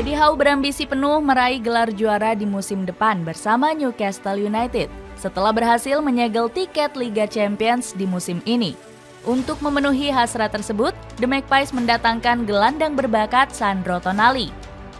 Eddie Howe berambisi penuh meraih gelar juara di musim depan bersama Newcastle United setelah berhasil menyegel tiket Liga Champions di musim ini. Untuk memenuhi hasrat tersebut, The Magpies mendatangkan gelandang berbakat Sandro Tonali.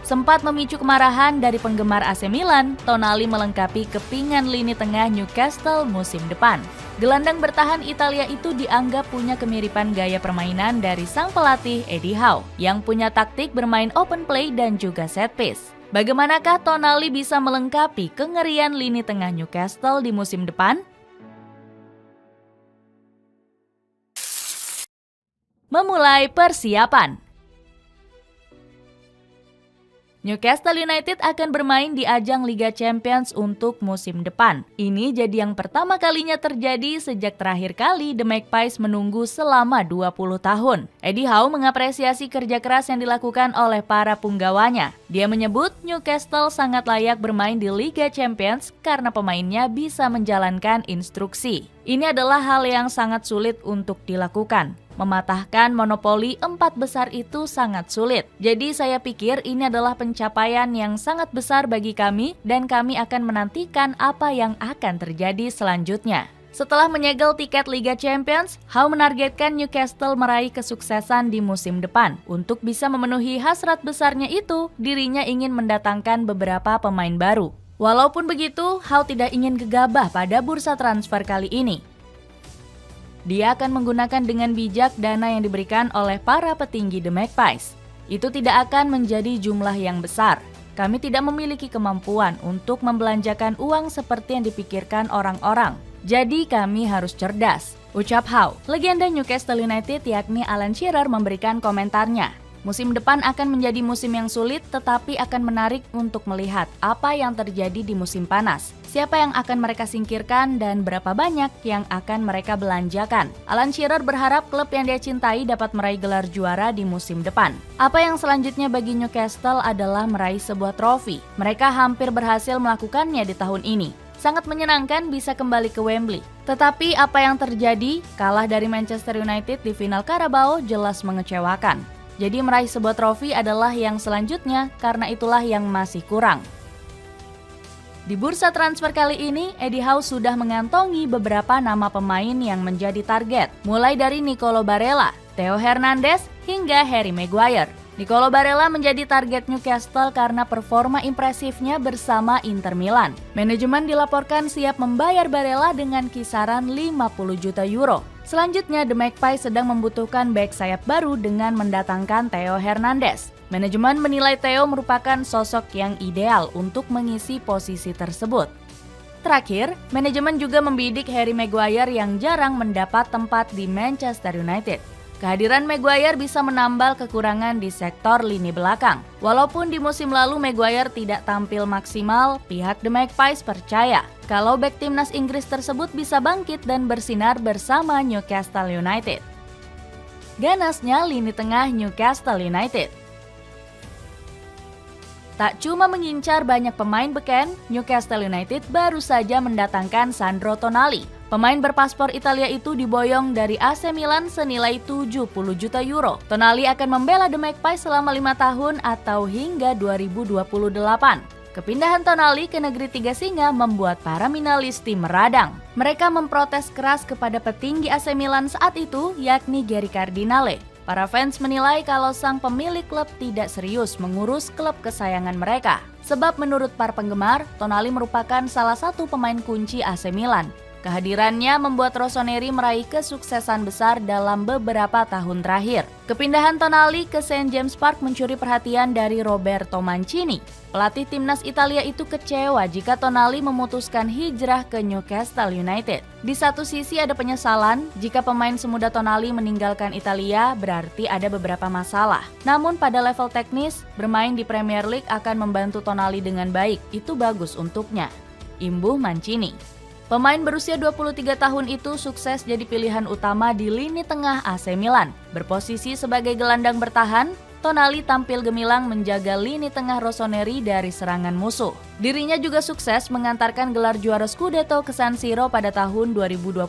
Sempat memicu kemarahan dari penggemar AC Milan, Tonali melengkapi kepingan lini tengah Newcastle musim depan. Gelandang bertahan Italia itu dianggap punya kemiripan gaya permainan dari sang pelatih Eddie Howe yang punya taktik bermain open play dan juga set piece. Bagaimanakah Tonali bisa melengkapi kengerian lini tengah Newcastle di musim depan? Memulai persiapan. Newcastle United akan bermain di ajang Liga Champions untuk musim depan. Ini jadi yang pertama kalinya terjadi sejak terakhir kali The Magpies menunggu selama 20 tahun. Eddie Howe mengapresiasi kerja keras yang dilakukan oleh para punggawanya. Dia menyebut Newcastle sangat layak bermain di Liga Champions karena pemainnya bisa menjalankan instruksi. Ini adalah hal yang sangat sulit untuk dilakukan. Mematahkan monopoli 4 besar itu sangat sulit. Jadi saya pikir ini adalah pencapaian yang sangat besar bagi kami dan kami akan menantikan apa yang akan terjadi selanjutnya. Setelah menyegel tiket Liga Champions, Howe menargetkan Newcastle meraih kesuksesan di musim depan. Untuk bisa memenuhi hasrat besarnya itu, dirinya ingin mendatangkan beberapa pemain baru. Walaupun begitu, Howe tidak ingin gegabah pada bursa transfer kali ini. Dia akan menggunakan dengan bijak dana yang diberikan oleh para petinggi The Magpies. Itu tidak akan menjadi jumlah yang besar. Kami tidak memiliki kemampuan untuk membelanjakan uang seperti yang dipikirkan orang-orang. Jadi kami harus cerdas, ucap Howe. Legenda Newcastle United yakni Alan Shearer memberikan komentarnya. Musim depan akan menjadi musim yang sulit tetapi akan menarik untuk melihat apa yang terjadi di musim panas. Siapa yang akan mereka singkirkan dan berapa banyak yang akan mereka belanjakan. Alan Shearer berharap klub yang dia cintai dapat meraih gelar juara di musim depan. Apa yang selanjutnya bagi Newcastle adalah meraih sebuah trofi. Mereka hampir berhasil melakukannya di tahun ini. Sangat menyenangkan bisa kembali ke Wembley. Tetapi apa yang terjadi? Kalah dari Manchester United di final Carabao jelas mengecewakan. Jadi meraih sebuah trofi adalah yang selanjutnya karena itulah yang masih kurang. Di bursa transfer kali ini, Eddie Howe sudah mengantongi beberapa nama pemain yang menjadi target. Mulai dari Nicolo Barella, Theo Hernandez, hingga Harry Maguire. Nicolo Barella menjadi target Newcastle karena performa impresifnya bersama Inter Milan. Manajemen dilaporkan siap membayar Barella dengan kisaran 50 juta euro. Selanjutnya, The Magpies sedang membutuhkan bek sayap baru dengan mendatangkan Theo Hernandez. Manajemen menilai Theo merupakan sosok yang ideal untuk mengisi posisi tersebut. Terakhir, manajemen juga membidik Harry Maguire yang jarang mendapat tempat di Manchester United. Kehadiran Maguire bisa menambal kekurangan di sektor lini belakang. Walaupun di musim lalu Maguire tidak tampil maksimal, pihak The Magpies percaya kalau bek timnas Inggris tersebut bisa bangkit dan bersinar bersama Newcastle United. Ganasnya lini tengah Newcastle United. Tak cuma mengincar banyak pemain beken, Newcastle United baru saja mendatangkan Sandro Tonali. Pemain berpaspor Italia itu diboyong dari AC Milan senilai 70 juta euro. Tonali akan membela The Magpies selama 5 tahun atau hingga 2028. Kepindahan Tonali ke negeri Tiga Singa membuat para Milanisti meradang. Mereka memprotes keras kepada petinggi AC Milan saat itu, yakni Gary Cardinale. Para fans menilai kalau sang pemilik klub tidak serius mengurus klub kesayangan mereka. Sebab menurut para penggemar, Tonali merupakan salah satu pemain kunci AC Milan. Kehadirannya membuat Rossoneri meraih kesuksesan besar dalam beberapa tahun terakhir. Kepindahan Tonali ke St. James Park mencuri perhatian dari Roberto Mancini. Pelatih timnas Italia itu kecewa jika Tonali memutuskan hijrah ke Newcastle United. Di satu sisi ada penyesalan, jika pemain semuda Tonali meninggalkan Italia berarti ada beberapa masalah. Namun pada level teknis, bermain di Premier League akan membantu Tonali dengan baik, itu bagus untuknya. Imbuh Mancini. Pemain berusia 23 tahun itu sukses jadi pilihan utama di lini tengah AC Milan. Berposisi sebagai gelandang bertahan, Tonali tampil gemilang menjaga lini tengah Rossoneri dari serangan musuh. Dirinya juga sukses mengantarkan gelar juara Scudetto ke San Siro pada tahun 2022.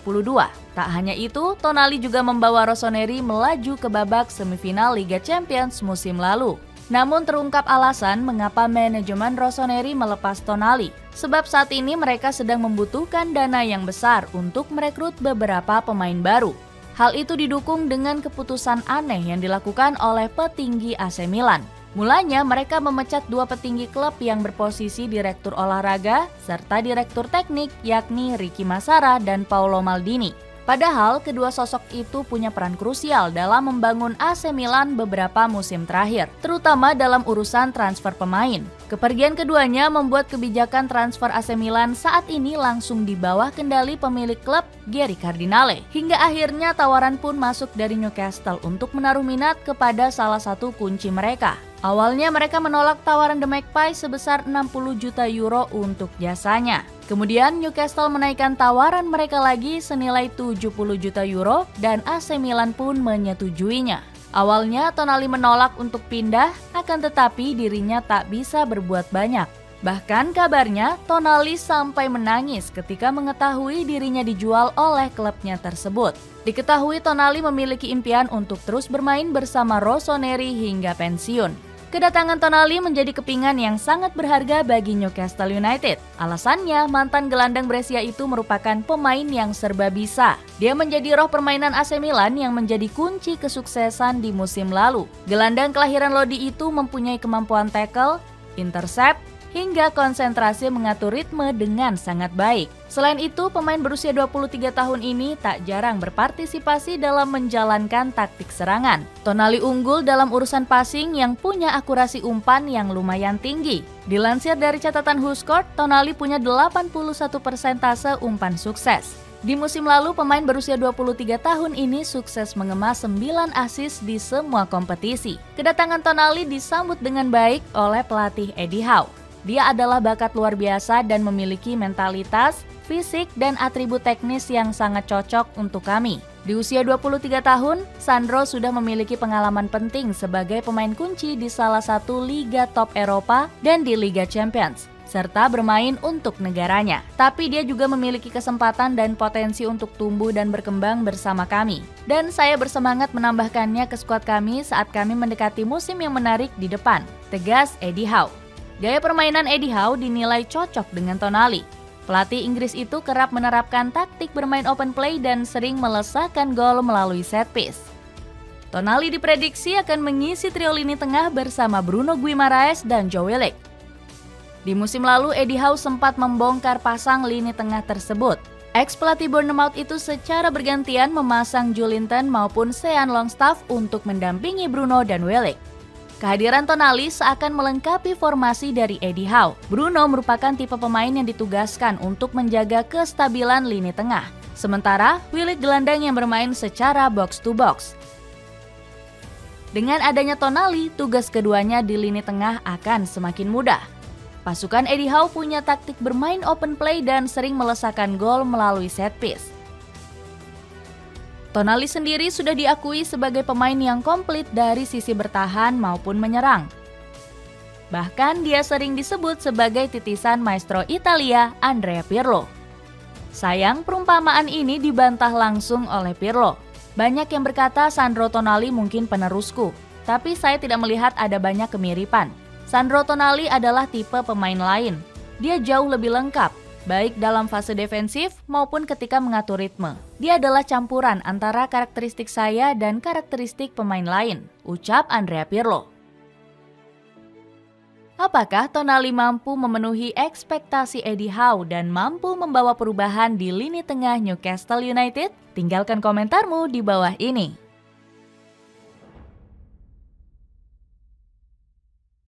Tak hanya itu, Tonali juga membawa Rossoneri melaju ke babak semifinal Liga Champions musim lalu. Namun terungkap alasan mengapa manajemen Rossoneri melepas Tonali. Sebab saat ini mereka sedang membutuhkan dana yang besar untuk merekrut beberapa pemain baru. Hal itu didukung dengan keputusan aneh yang dilakukan oleh petinggi AC Milan. Mulanya mereka memecat dua petinggi klub yang berposisi direktur olahraga serta direktur teknik, yakni Ricky Massara dan Paolo Maldini. Padahal kedua sosok itu punya peran krusial dalam membangun AC Milan beberapa musim terakhir, terutama dalam urusan transfer pemain. Kepergian keduanya membuat kebijakan transfer AC Milan saat ini langsung di bawah kendali pemilik klub Geri Cardinale. Hingga akhirnya tawaran pun masuk dari Newcastle untuk menaruh minat kepada salah satu kunci mereka. Awalnya mereka menolak tawaran The Magpies sebesar 60 juta euro untuk jasanya. Kemudian Newcastle menaikkan tawaran mereka lagi senilai 70 juta euro dan AC Milan pun menyetujuinya. Awalnya Tonali menolak untuk pindah, akan tetapi dirinya tak bisa berbuat banyak. Bahkan kabarnya Tonali sampai menangis ketika mengetahui dirinya dijual oleh klubnya tersebut. Diketahui Tonali memiliki impian untuk terus bermain bersama Rossoneri hingga pensiun. Kedatangan Tonali menjadi kepingan yang sangat berharga bagi Newcastle United. Alasannya, mantan gelandang Brescia itu merupakan pemain yang serba bisa. Dia menjadi roh permainan AC Milan yang menjadi kunci kesuksesan di musim lalu. Gelandang kelahiran Lodi itu mempunyai kemampuan tackle, intercept, hingga konsentrasi mengatur ritme dengan sangat baik. Selain itu, pemain berusia 23 tahun ini tak jarang berpartisipasi dalam menjalankan taktik serangan. Tonali unggul dalam urusan passing yang punya akurasi umpan yang lumayan tinggi. Dilansir dari catatan WhoScored, Tonali punya 81% umpan sukses. Di musim lalu, pemain berusia 23 tahun ini sukses mengemas 9 assist di semua kompetisi. Kedatangan Tonali disambut dengan baik oleh pelatih Eddie Howe. Dia adalah bakat luar biasa dan memiliki mentalitas, fisik, dan atribut teknis yang sangat cocok untuk kami. Di usia 23 tahun, Sandro sudah memiliki pengalaman penting sebagai pemain kunci di salah satu liga top Eropa dan di Liga Champions, serta bermain untuk negaranya. Tapi dia juga memiliki kesempatan dan potensi untuk tumbuh dan berkembang bersama kami. Dan saya bersemangat menambahkannya ke skuad kami saat kami mendekati musim yang menarik di depan, tegas Eddie Howe. Gaya permainan Eddie Howe dinilai cocok dengan Tonali. Pelatih Inggris itu kerap menerapkan taktik bermain open play dan sering melesakkan gol melalui set piece. Tonali diprediksi akan mengisi trio lini tengah bersama Bruno Guimaraes dan Joe Willock. Di musim lalu, Eddie Howe sempat membongkar pasang lini tengah tersebut. Ex-pelatih Bournemouth itu secara bergantian memasang Joelinton maupun Sean Longstaff untuk mendampingi Bruno dan Willock. Kehadiran Tonali seakan melengkapi formasi dari Eddie Howe. Bruno merupakan tipe pemain yang ditugaskan untuk menjaga kestabilan lini tengah. Sementara Willock gelandang yang bermain secara box to box. Dengan adanya Tonali, tugas keduanya di lini tengah akan semakin mudah. Pasukan Eddie Howe punya taktik bermain open play dan sering melesakkan gol melalui set piece. Tonali sendiri sudah diakui sebagai pemain yang komplit dari sisi bertahan maupun menyerang. Bahkan dia sering disebut sebagai titisan maestro Italia, Andrea Pirlo. Sayang, perumpamaan ini dibantah langsung oleh Pirlo. Banyak yang berkata Sandro Tonali mungkin penerusku, tapi saya tidak melihat ada banyak kemiripan. Sandro Tonali adalah tipe pemain lain. Dia jauh lebih lengkap, baik dalam fase defensif maupun ketika mengatur ritme. Dia adalah campuran antara karakteristik saya dan karakteristik pemain lain, ucap Andrea Pirlo. Apakah Tonali mampu memenuhi ekspektasi Eddie Howe dan mampu membawa perubahan di lini tengah Newcastle United? Tinggalkan komentarmu di bawah ini.